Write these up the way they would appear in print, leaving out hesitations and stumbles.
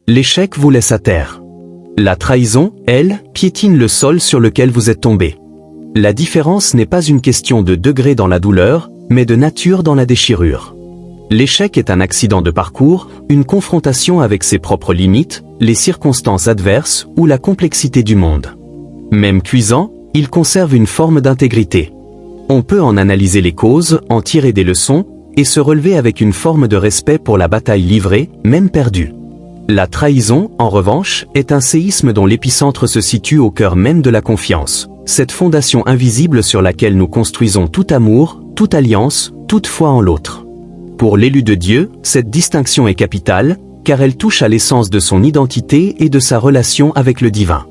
L'échec vous laisse à terre. La trahison, elle, piétine le sol sur lequel vous êtes tombé. La différence n'est pas une question de degré dans la douleur, mais de nature dans la déchirure. L'échec est un accident de parcours, une confrontation avec ses propres limites, les circonstances adverses ou la complexité du monde. Même cuisant, il conserve une forme d'intégrité. On peut en analyser les causes, en tirer des leçons, et se relever avec une forme de respect pour la bataille livrée, même perdue. La trahison, en revanche, est un séisme dont l'épicentre se situe au cœur même de la confiance, cette fondation invisible sur laquelle nous construisons tout amour, toute alliance, toute foi en l'autre. Pour l'élu de Dieu, cette distinction est capitale, car elle touche à l'essence de son identité et de sa relation avec le divin.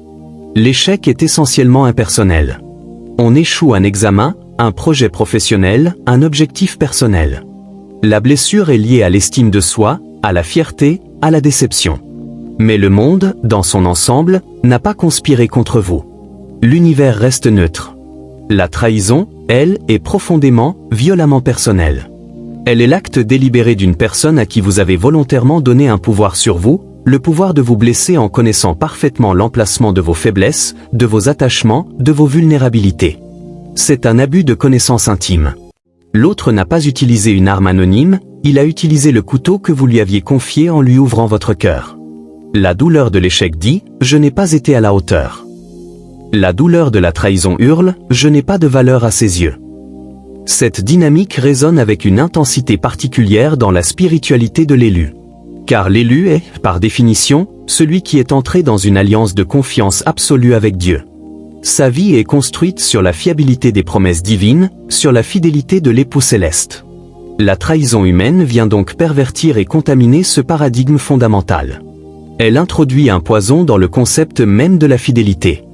L'échec est essentiellement impersonnel. On échoue un examen, un projet professionnel, un objectif personnel. La blessure est liée à l'estime de soi, à la fierté, à la déception. Mais le monde, dans son ensemble, n'a pas conspiré contre vous. L'univers reste neutre. La trahison, elle, est profondément, violemment personnelle. Elle est l'acte délibéré d'une personne à qui vous avez volontairement donné un pouvoir sur vous, le pouvoir de vous blesser en connaissant parfaitement l'emplacement de vos faiblesses, de vos attachements, de vos vulnérabilités. C'est un abus de connaissance intime. L'autre n'a pas utilisé une arme anonyme, il a utilisé le couteau que vous lui aviez confié en lui ouvrant votre cœur. La douleur de l'échec dit « Je n'ai pas été à la hauteur ». La douleur de la trahison hurle « Je n'ai pas de valeur à ses yeux ». Cette dynamique résonne avec une intensité particulière dans la spiritualité de l'élu. Car l'élu est, par définition, celui qui est entré dans une alliance de confiance absolue avec Dieu. Sa vie est construite sur la fiabilité des promesses divines, sur la fidélité de l'époux céleste. La trahison humaine vient donc pervertir et contaminer ce paradigme fondamental. Elle introduit un poison dans le concept même de la fidélité.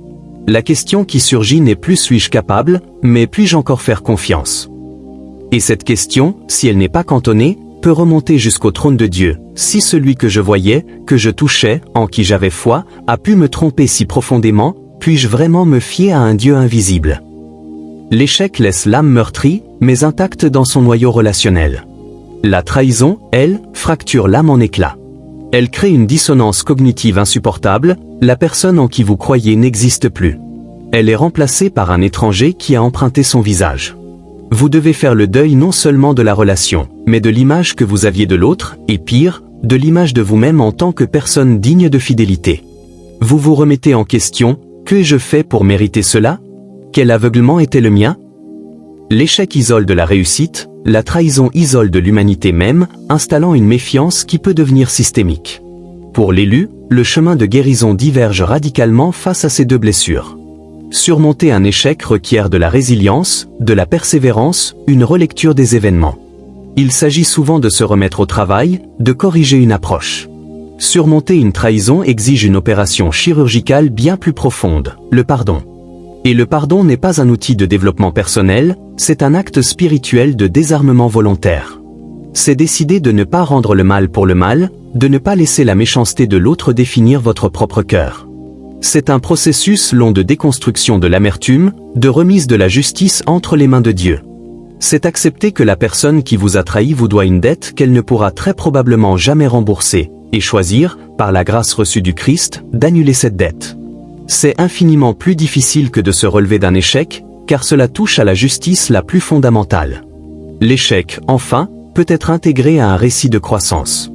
La question qui surgit n'est plus suis-je capable, mais puis-je encore faire confiance? Et cette question, si elle n'est pas cantonnée, peut remonter jusqu'au trône de Dieu. Si celui que je voyais, que je touchais, en qui j'avais foi, a pu me tromper si profondément, puis-je vraiment me fier à un Dieu invisible? L'échec laisse l'âme meurtrie, mais intacte dans son noyau relationnel. La trahison, elle, fracture l'âme en éclats. Elle crée une dissonance cognitive insupportable, la personne en qui vous croyez n'existe plus. Elle est remplacée par un étranger qui a emprunté son visage. Vous devez faire le deuil non seulement de la relation, mais de l'image que vous aviez de l'autre, et pire, de l'image de vous-même en tant que personne digne de fidélité. Vous vous remettez en question, que ai-je fait pour mériter cela? Quel aveuglement était le mien? L'échec isole de la réussite, la trahison isole de l'humanité même, installant une méfiance qui peut devenir systémique. Pour l'élu, le chemin de guérison diverge radicalement face à ces deux blessures. Surmonter un échec requiert de la résilience, de la persévérance, une relecture des événements. Il s'agit souvent de se remettre au travail, de corriger une approche. Surmonter une trahison exige une opération chirurgicale bien plus profonde, le pardon. Et le pardon n'est pas un outil de développement personnel, c'est un acte spirituel de désarmement volontaire. C'est décider de ne pas rendre le mal pour le mal, de ne pas laisser la méchanceté de l'autre définir votre propre cœur. C'est un processus long de déconstruction de l'amertume, de remise de la justice entre les mains de Dieu. C'est accepter que la personne qui vous a trahi vous doit une dette qu'elle ne pourra très probablement jamais rembourser, et choisir, par la grâce reçue du Christ, d'annuler cette dette. C'est infiniment plus difficile que de se relever d'un échec, car cela touche à la justice la plus fondamentale. L'échec, enfin, peut être intégré à un récit de croissance.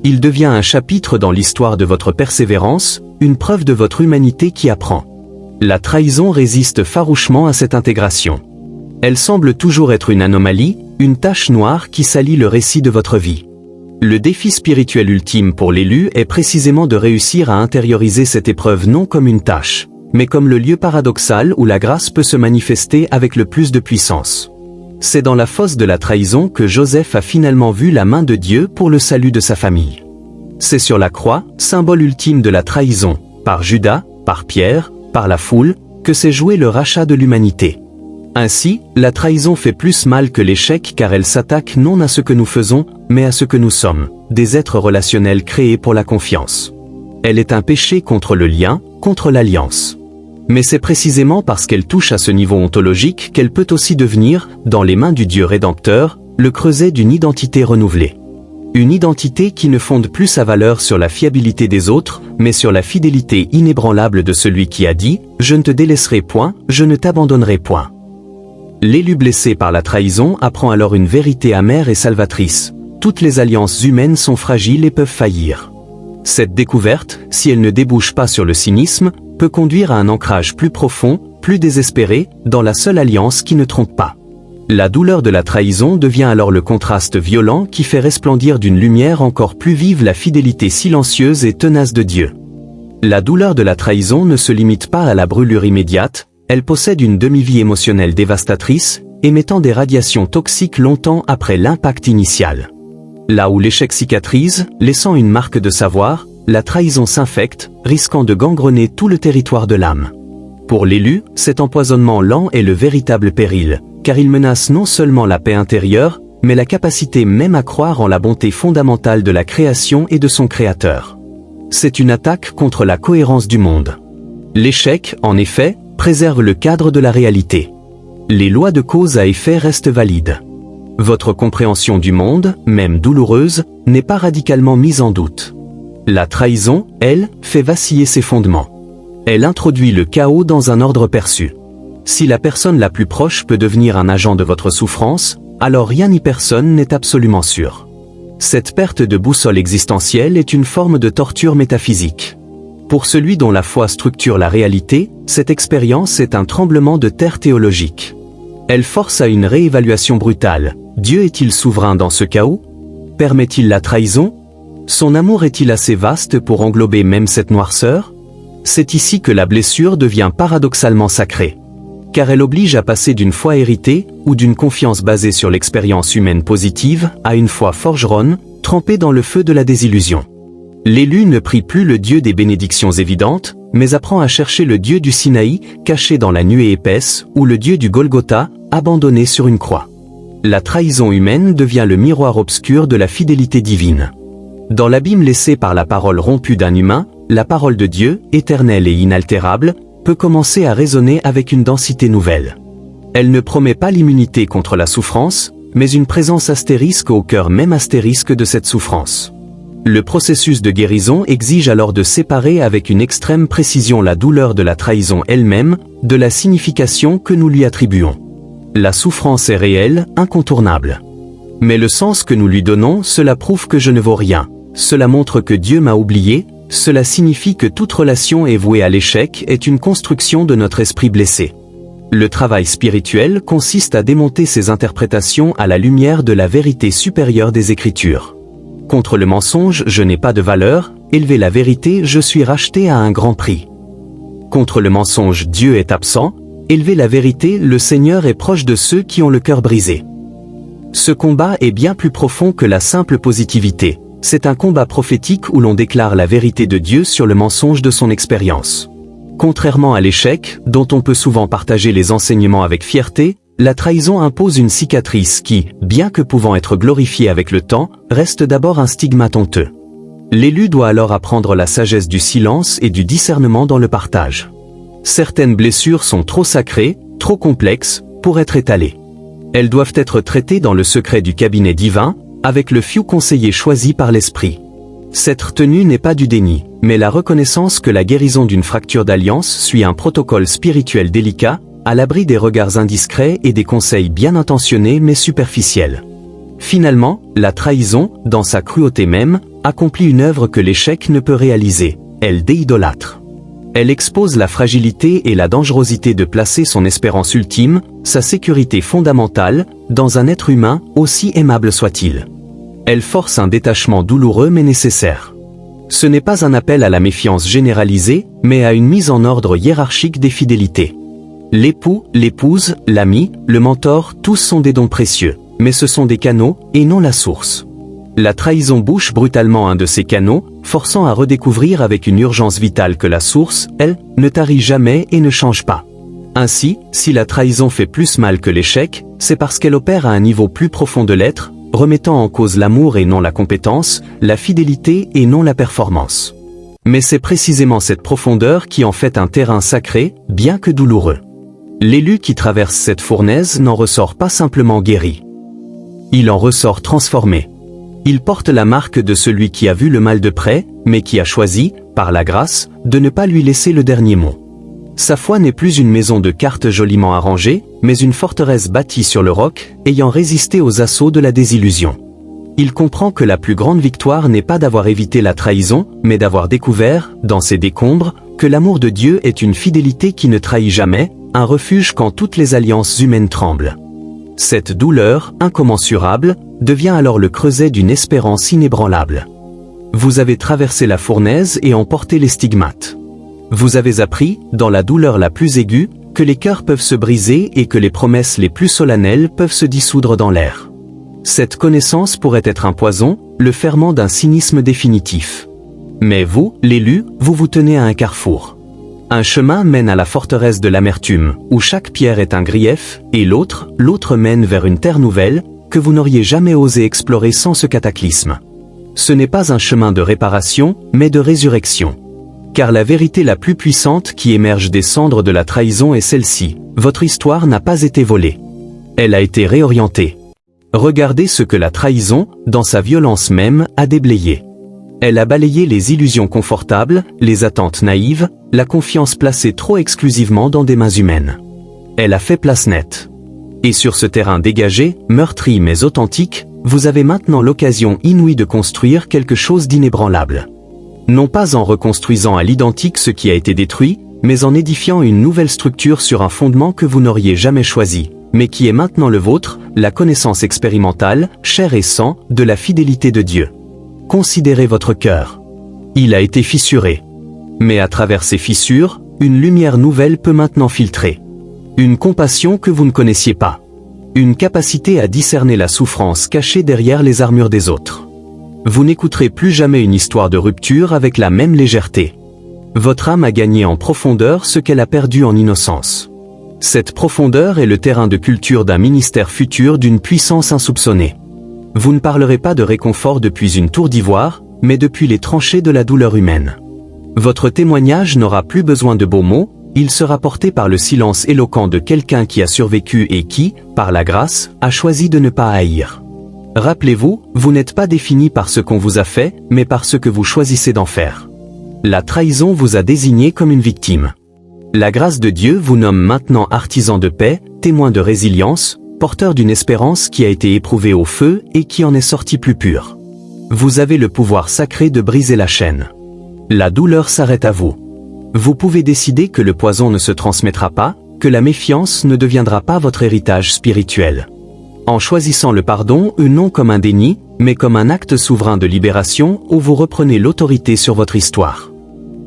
Il devient un chapitre dans l'histoire de votre persévérance, une preuve de votre humanité qui apprend. La trahison résiste farouchement à cette intégration. Elle semble toujours être une anomalie, une tache noire qui salit le récit de votre vie. Le défi spirituel ultime pour l'élu est précisément de réussir à intérioriser cette épreuve non comme une tâche, mais comme le lieu paradoxal où la grâce peut se manifester avec le plus de puissance. C'est dans la fosse de la trahison que Joseph a finalement vu la main de Dieu pour le salut de sa famille. C'est sur la croix, symbole ultime de la trahison, par Judas, par Pierre, par la foule, que s'est joué le rachat de l'humanité. Ainsi, la trahison fait plus mal que l'échec car elle s'attaque non à ce que nous faisons, mais à ce que nous sommes, des êtres relationnels créés pour la confiance. Elle est un péché contre le lien, contre l'alliance. Mais c'est précisément parce qu'elle touche à ce niveau ontologique qu'elle peut aussi devenir, dans les mains du Dieu rédempteur, le creuset d'une identité renouvelée. Une identité qui ne fonde plus sa valeur sur la fiabilité des autres, mais sur la fidélité inébranlable de celui qui a dit « Je ne te délaisserai point, je ne t'abandonnerai point ». L'élu blessé par la trahison apprend alors une vérité amère et salvatrice. Toutes les alliances humaines sont fragiles et peuvent faillir. Cette découverte, si elle ne débouche pas sur le cynisme, peut conduire à un ancrage plus profond, plus désespéré, dans la seule alliance qui ne trompe pas. La douleur de la trahison devient alors le contraste violent qui fait resplendir d'une lumière encore plus vive la fidélité silencieuse et tenace de Dieu. La douleur de la trahison ne se limite pas à la brûlure immédiate, elle possède une demi-vie émotionnelle dévastatrice, émettant des radiations toxiques longtemps après l'impact initial. Là où l'échec cicatrise, laissant une marque de savoir, la trahison s'infecte, risquant de gangrener tout le territoire de l'âme. Pour l'élu, cet empoisonnement lent est le véritable péril, car il menace non seulement la paix intérieure, mais la capacité même à croire en la bonté fondamentale de la création et de son créateur. C'est une attaque contre la cohérence du monde. L'échec, en effet, préserve le cadre de la réalité. Les lois de cause à effet restent valides. Votre compréhension du monde, même douloureuse, n'est pas radicalement mise en doute. La trahison, elle, fait vaciller ses fondements. Elle introduit le chaos dans un ordre perçu. Si la personne la plus proche peut devenir un agent de votre souffrance, alors rien ni personne n'est absolument sûr. Cette perte de boussole existentielle est une forme de torture métaphysique. Pour celui dont la foi structure la réalité, cette expérience est un tremblement de terre théologique. Elle force à une réévaluation brutale. Dieu est-il souverain dans ce chaos? Permet-il la trahison? Son amour est-il assez vaste pour englober même cette noirceur? C'est ici que la blessure devient paradoxalement sacrée. Car elle oblige à passer d'une foi héritée, ou d'une confiance basée sur l'expérience humaine positive, à une foi forgeronne, trempée dans le feu de la désillusion. L'élu ne prie plus le Dieu des bénédictions évidentes, mais apprend à chercher le Dieu du Sinaï, caché dans la nuée épaisse, ou le Dieu du Golgotha, abandonné sur une croix. La trahison humaine devient le miroir obscur de la fidélité divine. Dans l'abîme laissé par la parole rompue d'un humain, la parole de Dieu, éternelle et inaltérable, peut commencer à résonner avec une densité nouvelle. Elle ne promet pas l'immunité contre la souffrance, mais une présence astérisque au cœur même astérisque de cette souffrance. Le processus de guérison exige alors de séparer avec une extrême précision la douleur de la trahison elle-même, de la signification que nous lui attribuons. La souffrance est réelle, incontournable. Mais le sens que nous lui donnons, cela prouve que je ne vaux rien. Cela montre que Dieu m'a oublié, cela signifie que toute relation est vouée à l'échec est une construction de notre esprit blessé. Le travail spirituel consiste à démonter ces interprétations à la lumière de la vérité supérieure des Écritures. Contre le mensonge, je n'ai pas de valeur, élever la vérité, je suis racheté à un grand prix. Contre le mensonge, Dieu est absent, élever la vérité, le Seigneur est proche de ceux qui ont le cœur brisé. Ce combat est bien plus profond que la simple positivité. C'est un combat prophétique où l'on déclare la vérité de Dieu sur le mensonge de son expérience. Contrairement à l'échec, dont on peut souvent partager les enseignements avec fierté, la trahison impose une cicatrice qui, bien que pouvant être glorifiée avec le temps, reste d'abord un stigmate honteux. L'élu doit alors apprendre la sagesse du silence et du discernement dans le partage. Certaines blessures sont trop sacrées, trop complexes, pour être étalées. Elles doivent être traitées dans le secret du cabinet divin, avec le fiou conseiller choisi par l'Esprit. Cette retenue n'est pas du déni, mais la reconnaissance que la guérison d'une fracture d'alliance suit un protocole spirituel délicat, à l'abri des regards indiscrets et des conseils bien intentionnés mais superficiels. Finalement, la trahison, dans sa cruauté même, accomplit une œuvre que l'échec ne peut réaliser. Elle déidolâtre. Elle expose la fragilité et la dangerosité de placer son espérance ultime, sa sécurité fondamentale, dans un être humain, aussi aimable soit-il. Elle force un détachement douloureux mais nécessaire. Ce n'est pas un appel à la méfiance généralisée, mais à une mise en ordre hiérarchique des fidélités. L'époux, l'épouse, l'ami, le mentor, tous sont des dons précieux, mais ce sont des canaux, et non la source. La trahison bouche brutalement un de ces canaux, forçant à redécouvrir avec une urgence vitale que la source, elle, ne tarit jamais et ne change pas. Ainsi, si la trahison fait plus mal que l'échec, c'est parce qu'elle opère à un niveau plus profond de l'être, remettant en cause l'amour et non la compétence, la fidélité et non la performance. Mais c'est précisément cette profondeur qui en fait un terrain sacré, bien que douloureux. L'élu qui traverse cette fournaise n'en ressort pas simplement guéri. Il en ressort transformé. Il porte la marque de celui qui a vu le mal de près, mais qui a choisi, par la grâce, de ne pas lui laisser le dernier mot. Sa foi n'est plus une maison de cartes joliment arrangée, mais une forteresse bâtie sur le roc, ayant résisté aux assauts de la désillusion. Il comprend que la plus grande victoire n'est pas d'avoir évité la trahison, mais d'avoir découvert, dans ses décombres, que l'amour de Dieu est une fidélité qui ne trahit jamais, un refuge quand toutes les alliances humaines tremblent. Cette douleur, incommensurable, devient alors le creuset d'une espérance inébranlable. Vous avez traversé la fournaise et emporté les stigmates. Vous avez appris, dans la douleur la plus aiguë, que les cœurs peuvent se briser et que les promesses les plus solennelles peuvent se dissoudre dans l'air. Cette connaissance pourrait être un poison, le ferment d'un cynisme définitif. Mais vous, l'élu, vous vous tenez à un carrefour. Un chemin mène à la forteresse de l'amertume, où chaque pierre est un grief, et l'autre mène vers une terre nouvelle, que vous n'auriez jamais osé explorer sans ce cataclysme. Ce n'est pas un chemin de réparation, mais de résurrection. Car la vérité la plus puissante qui émerge des cendres de la trahison est celle-ci: votre histoire n'a pas été volée. Elle a été réorientée. Regardez ce que la trahison, dans sa violence même, a déblayé. Elle a balayé les illusions confortables, les attentes naïves, la confiance placée trop exclusivement dans des mains humaines. Elle a fait place nette. Et sur ce terrain dégagé, meurtri mais authentique, vous avez maintenant l'occasion inouïe de construire quelque chose d'inébranlable. Non pas en reconstruisant à l'identique ce qui a été détruit, mais en édifiant une nouvelle structure sur un fondement que vous n'auriez jamais choisi, mais qui est maintenant le vôtre, la connaissance expérimentale, chair et sang, de la fidélité de Dieu. Considérez votre cœur. Il a été fissuré. Mais à travers ces fissures, une lumière nouvelle peut maintenant filtrer. Une compassion que vous ne connaissiez pas. Une capacité à discerner la souffrance cachée derrière les armures des autres. Vous n'écouterez plus jamais une histoire de rupture avec la même légèreté. Votre âme a gagné en profondeur ce qu'elle a perdu en innocence. Cette profondeur est le terrain de culture d'un ministère futur d'une puissance insoupçonnée. Vous ne parlerez pas de réconfort depuis une tour d'ivoire, mais depuis les tranchées de la douleur humaine. Votre témoignage n'aura plus besoin de beaux mots, il sera porté par le silence éloquent de quelqu'un qui a survécu et qui, par la grâce, a choisi de ne pas haïr. Rappelez-vous, vous n'êtes pas défini par ce qu'on vous a fait, mais par ce que vous choisissez d'en faire. La trahison vous a désigné comme une victime. La grâce de Dieu vous nomme maintenant artisan de paix, témoin de résilience, porteur d'une espérance qui a été éprouvée au feu et qui en est sortie plus pure. Vous avez le pouvoir sacré de briser la chaîne. La douleur s'arrête à vous. Vous pouvez décider que le poison ne se transmettra pas, que la méfiance ne deviendra pas votre héritage spirituel. En choisissant le pardon, non comme un déni, mais comme un acte souverain de libération où vous reprenez l'autorité sur votre histoire.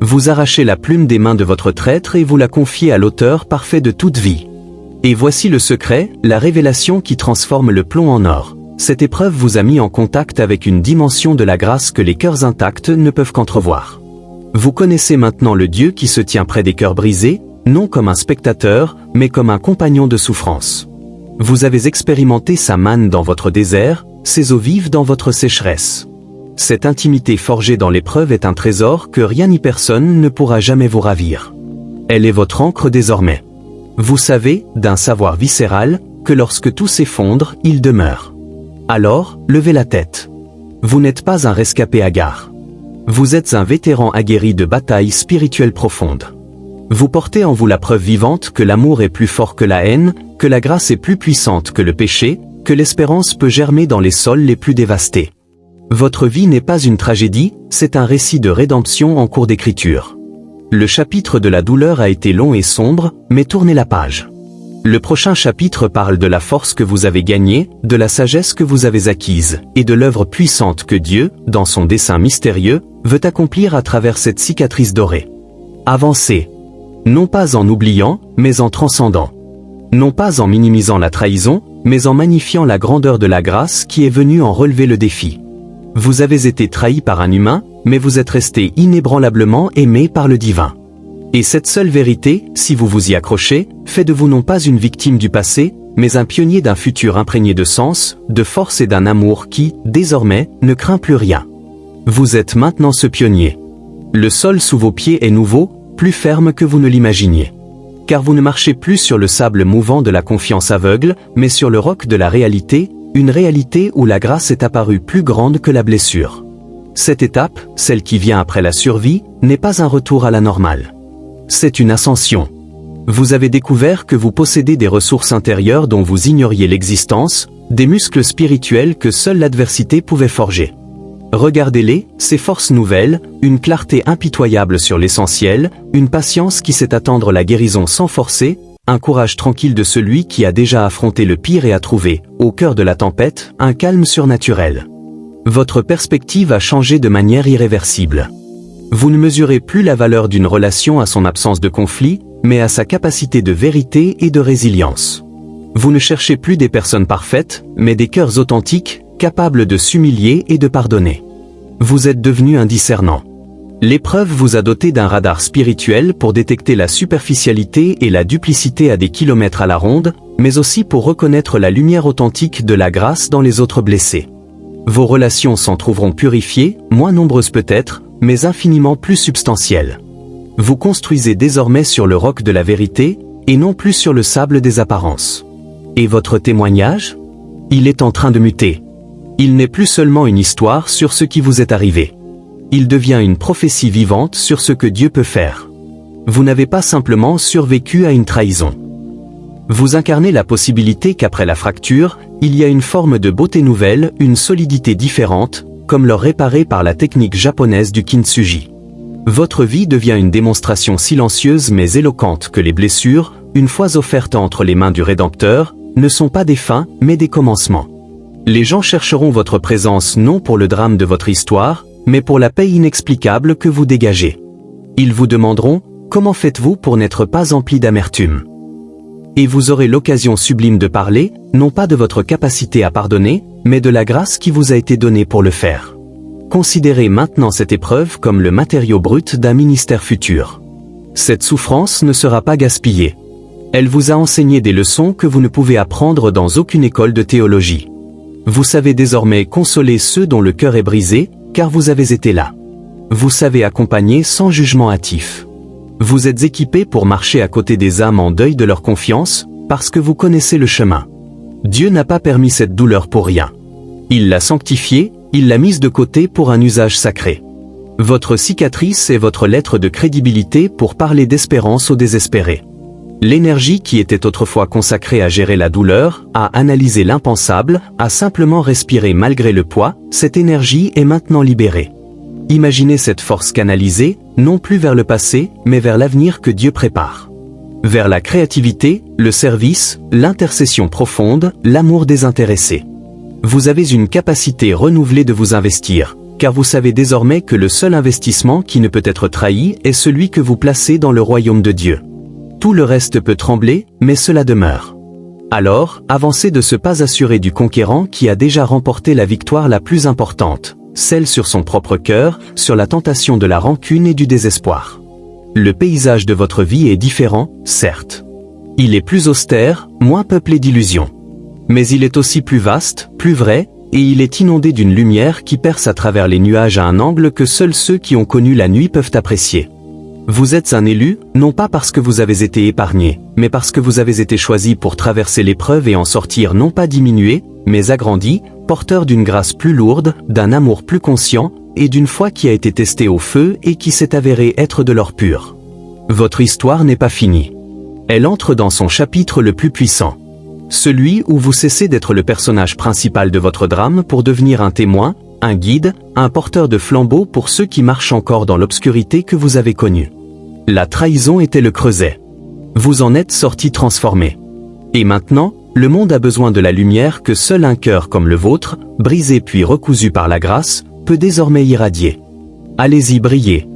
Vous arrachez la plume des mains de votre traître et vous la confiez à l'auteur parfait de toute vie. Et voici le secret, la révélation qui transforme le plomb en or. Cette épreuve vous a mis en contact avec une dimension de la grâce que les cœurs intacts ne peuvent qu'entrevoir. Vous connaissez maintenant le Dieu qui se tient près des cœurs brisés, non comme un spectateur, mais comme un compagnon de souffrance. Vous avez expérimenté sa manne dans votre désert, ses eaux vives dans votre sécheresse. Cette intimité forgée dans l'épreuve est un trésor que rien ni personne ne pourra jamais vous ravir. Elle est votre ancre désormais. Vous savez, d'un savoir viscéral, que lorsque tout s'effondre, il demeure. Alors, levez la tête. Vous n'êtes pas un rescapé hagard. Vous êtes un vétéran aguerri de batailles spirituelles profondes. Vous portez en vous la preuve vivante que l'amour est plus fort que la haine, que la grâce est plus puissante que le péché, que l'espérance peut germer dans les sols les plus dévastés. Votre vie n'est pas une tragédie, c'est un récit de rédemption en cours d'écriture. Le chapitre de la douleur a été long et sombre, mais tournez la page. Le prochain chapitre parle de la force que vous avez gagnée, de la sagesse que vous avez acquise, et de l'œuvre puissante que Dieu, dans son dessein mystérieux, veut accomplir à travers cette cicatrice dorée. Avancez. Non pas en oubliant, mais en transcendant. Non pas en minimisant la trahison, mais en magnifiant la grandeur de la grâce qui est venue en relever le défi. Vous avez été trahi par un humain, mais vous êtes resté inébranlablement aimé par le divin. Et cette seule vérité, si vous vous y accrochez, fait de vous non pas une victime du passé, mais un pionnier d'un futur imprégné de sens, de force et d'un amour qui, désormais, ne craint plus rien. Vous êtes maintenant ce pionnier. Le sol sous vos pieds est nouveau, plus ferme que vous ne l'imaginiez. Car vous ne marchez plus sur le sable mouvant de la confiance aveugle, mais sur le roc de la réalité, une réalité où la grâce est apparue plus grande que la blessure. Cette étape, celle qui vient après la survie, n'est pas un retour à la normale. C'est une ascension. Vous avez découvert que vous possédez des ressources intérieures dont vous ignoriez l'existence, des muscles spirituels que seule l'adversité pouvait forger. Regardez-les, ces forces nouvelles, une clarté impitoyable sur l'essentiel, une patience qui sait attendre la guérison sans forcer, un courage tranquille de celui qui a déjà affronté le pire et a trouvé, au cœur de la tempête, un calme surnaturel. Votre perspective a changé de manière irréversible. Vous ne mesurez plus la valeur d'une relation à son absence de conflit, mais à sa capacité de vérité et de résilience. Vous ne cherchez plus des personnes parfaites, mais des cœurs authentiques, capables de s'humilier et de pardonner. Vous êtes devenu un discernant. L'épreuve vous a doté d'un radar spirituel pour détecter la superficialité et la duplicité à des kilomètres à la ronde, mais aussi pour reconnaître la lumière authentique de la grâce dans les autres blessés. Vos relations s'en trouveront purifiées, moins nombreuses peut-être, mais infiniment plus substantielles. Vous construisez désormais sur le roc de la vérité, et non plus sur le sable des apparences. Et votre témoignage ? Il est en train de muter. Il n'est plus seulement une histoire sur ce qui vous est arrivé. Il devient une prophétie vivante sur ce que Dieu peut faire. Vous n'avez pas simplement survécu à une trahison. Vous incarnez la possibilité qu'après la fracture, il y a une forme de beauté nouvelle, une solidité différente, comme l'or réparé par la technique japonaise du kintsugi. Votre vie devient une démonstration silencieuse mais éloquente que les blessures, une fois offertes entre les mains du Rédempteur, ne sont pas des fins, mais des commencements. Les gens chercheront votre présence non pour le drame de votre histoire, mais pour la paix inexplicable que vous dégagez. Ils vous demanderont, comment faites-vous pour n'être pas empli d'amertume ? Et vous aurez l'occasion sublime de parler, non pas de votre capacité à pardonner, mais de la grâce qui vous a été donnée pour le faire. Considérez maintenant cette épreuve comme le matériau brut d'un ministère futur. Cette souffrance ne sera pas gaspillée. Elle vous a enseigné des leçons que vous ne pouvez apprendre dans aucune école de théologie. Vous savez désormais consoler ceux dont le cœur est brisé, car vous avez été là. Vous savez accompagner sans jugement hâtif. Vous êtes équipé pour marcher à côté des âmes en deuil de leur confiance, parce que vous connaissez le chemin. Dieu n'a pas permis cette douleur pour rien. Il l'a sanctifiée, il l'a mise de côté pour un usage sacré. Votre cicatrice est votre lettre de crédibilité pour parler d'espérance aux désespérés. L'énergie qui était autrefois consacrée à gérer la douleur, à analyser l'impensable, à simplement respirer malgré le poids, cette énergie est maintenant libérée. Imaginez cette force canalisée, non plus vers le passé, mais vers l'avenir que Dieu prépare. Vers la créativité, le service, l'intercession profonde, l'amour désintéressé. Vous avez une capacité renouvelée de vous investir, car vous savez désormais que le seul investissement qui ne peut être trahi est celui que vous placez dans le royaume de Dieu. Tout le reste peut trembler, mais cela demeure. Alors, avancez de ce pas assuré du conquérant qui a déjà remporté la victoire la plus importante, celle sur son propre cœur, sur la tentation de la rancune et du désespoir. Le paysage de votre vie est différent, certes. Il est plus austère, moins peuplé d'illusions. Mais il est aussi plus vaste, plus vrai, et il est inondé d'une lumière qui perce à travers les nuages à un angle que seuls ceux qui ont connu la nuit peuvent apprécier. Vous êtes un élu, non pas parce que vous avez été épargné, mais parce que vous avez été choisi pour traverser l'épreuve et en sortir non pas diminué, mais agrandi, porteur d'une grâce plus lourde, d'un amour plus conscient, et d'une foi qui a été testée au feu et qui s'est avérée être de l'or pur. Votre histoire n'est pas finie. Elle entre dans son chapitre le plus puissant. Celui où vous cessez d'être le personnage principal de votre drame pour devenir un témoin, un guide, un porteur de flambeau pour ceux qui marchent encore dans l'obscurité que vous avez connue. La trahison était le creuset. Vous en êtes sorti transformé. Et maintenant, le monde a besoin de la lumière que seul un cœur comme le vôtre, brisé puis recousu par la grâce, peut désormais irradier. Allez-y briller,